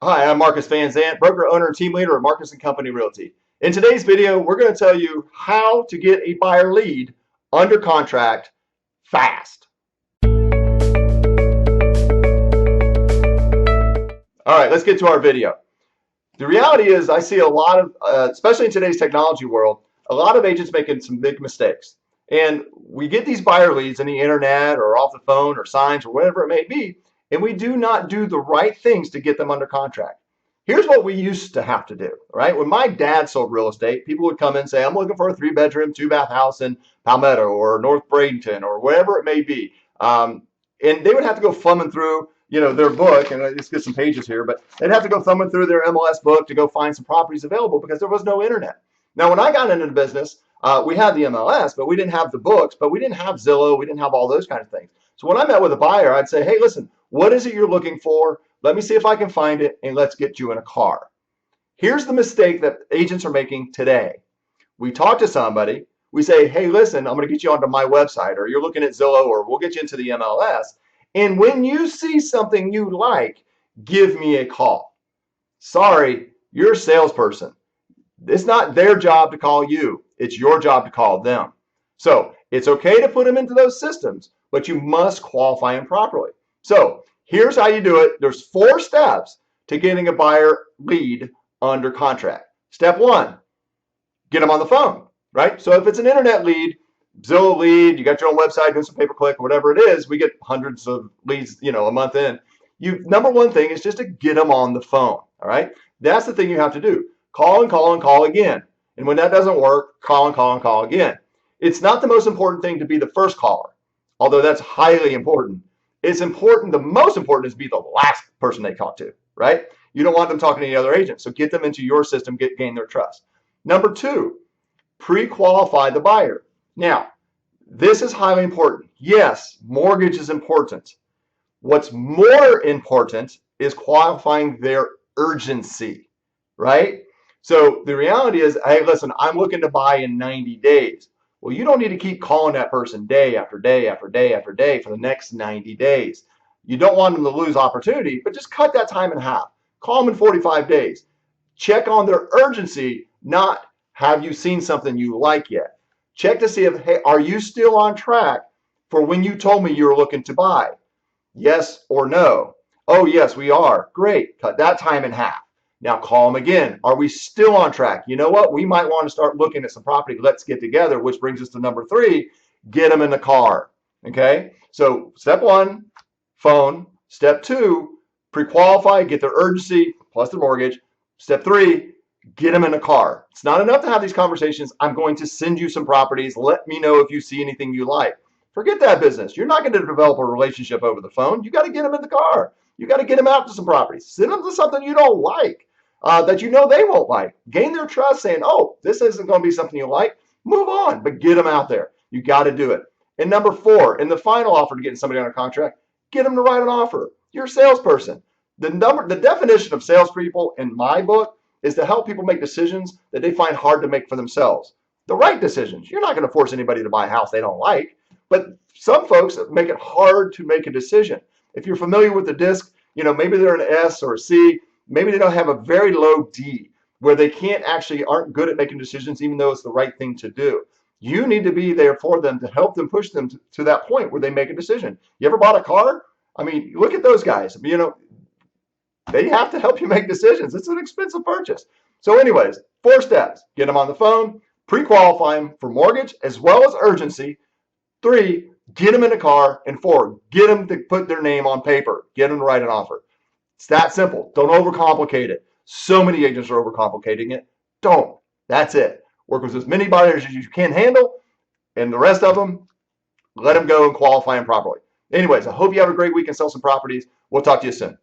Hi, I'm Marcus Vanzant, broker, owner, and team leader of Marcus & Company Realty. In today's video, we're going to tell you how to get a buyer lead under contract fast. All right, let's get to our video. The reality is I see a lot of, especially in today's technology world, a lot of agents making some big mistakes. And we get these buyer leads on the internet or off the phone or signs or whatever it may be, and we do not do the right things to get them under contract. Here's what we used to have to do, right? When my dad sold real estate, people would come in and say, I'm looking for a 3-bedroom, 2-bath house in Palmetto or North Bradenton or wherever it may be. And they would have to go thumbing through, their book, and let's get some pages here, but they'd have to go thumbing through their MLS book to go find some properties available because there was no internet. Now, when I got into the business, we had the MLS, but we didn't have the books, but we didn't have Zillow, we didn't have all those kind of things. So when I met with a buyer, I'd say, hey, listen, what is it you're looking for? Let me see if I can find it, and let's get you in a car. Here's the mistake that agents are making today. We talk to somebody, we say, hey, listen, I'm going to get you onto my website, or you're looking at Zillow, or we'll get you into the MLS. And when you see something you like, give me a call. Sorry, you're a salesperson. It's not their job to call you. It's your job to call them. So it's okay to put them into those systems, but you must qualify them properly. So here's how you do it. There's 4 steps to getting a buyer lead under contract. Step 1, get them on the phone, right? So if it's an internet lead, Zillow lead, you got your own website, doing some pay-per-click, whatever it is, we get hundreds of leads, a month in. Number one thing is just to get them on the phone, all right? That's the thing you have to do. Call and call and call again. And when that doesn't work, call and call and call again. It's not the most important thing to be the first caller, although that's highly important. It's important, the most important is to be the last person they talk to, right? You don't want them talking to any other agent. So get them into your system, gain their trust. Number 2, pre-qualify the buyer. Now, this is highly important. Yes, mortgage is important. What's more important is qualifying their urgency, right? So the reality is, hey, listen, I'm looking to buy in 90 days. Well, you don't need to keep calling that person day after day after day after day for the next 90 days. You don't want them to lose opportunity, but just cut that time in half. Call them in 45 days. Check on their urgency, not have you seen something you like yet. Check to see if, hey, are you still on track for when you told me you were looking to buy? Yes or no? Oh, yes, we are. Great. Cut that time in half. Now call them again. Are we still on track? You know what? We might want to start looking at some property. Let's get together, which brings us to number 3, get them in the car. Okay? So step 1, phone. Step 2, pre-qualify, get their urgency plus their mortgage. Step 3, get them in a car. It's not enough to have these conversations. I'm going to send you some properties. Let me know if you see anything you like. Forget that business. You're not going to develop a relationship over the phone. You got to get them in the car. You got to get them out to some properties. Send them to something you don't like, that you know they won't like. Gain their trust saying, oh, this isn't going to be something you like. Move on, but get them out there. You got to do it. And number 4, in the final offer to getting somebody under contract, get them to write an offer. You're a salesperson. The definition of salespeople in my book is to help people make decisions that they find hard to make for themselves. The right decisions. You're not going to force anybody to buy a house they don't like, but some folks make it hard to make a decision. If you're familiar with the disc, maybe they're an S or a C, maybe they don't have a very low D, where they aren't good at making decisions even though it's the right thing to do. You need to be there for them to help them push them to that point where they make a decision. You ever bought a car? I mean, look at those guys. They have to help you make decisions. It's an expensive purchase. So anyways, 4 steps. Get them on the phone, pre-qualify them for mortgage as well as urgency. 3, get them in the car. And 4, get them to put their name on paper. Get them to write an offer. It's that simple. Don't overcomplicate it. So many agents are overcomplicating it. Don't. That's it. Work with as many buyers as you can handle, and the rest of them, let them go and qualify them properly. Anyways, I hope you have a great week and sell some properties. We'll talk to you soon.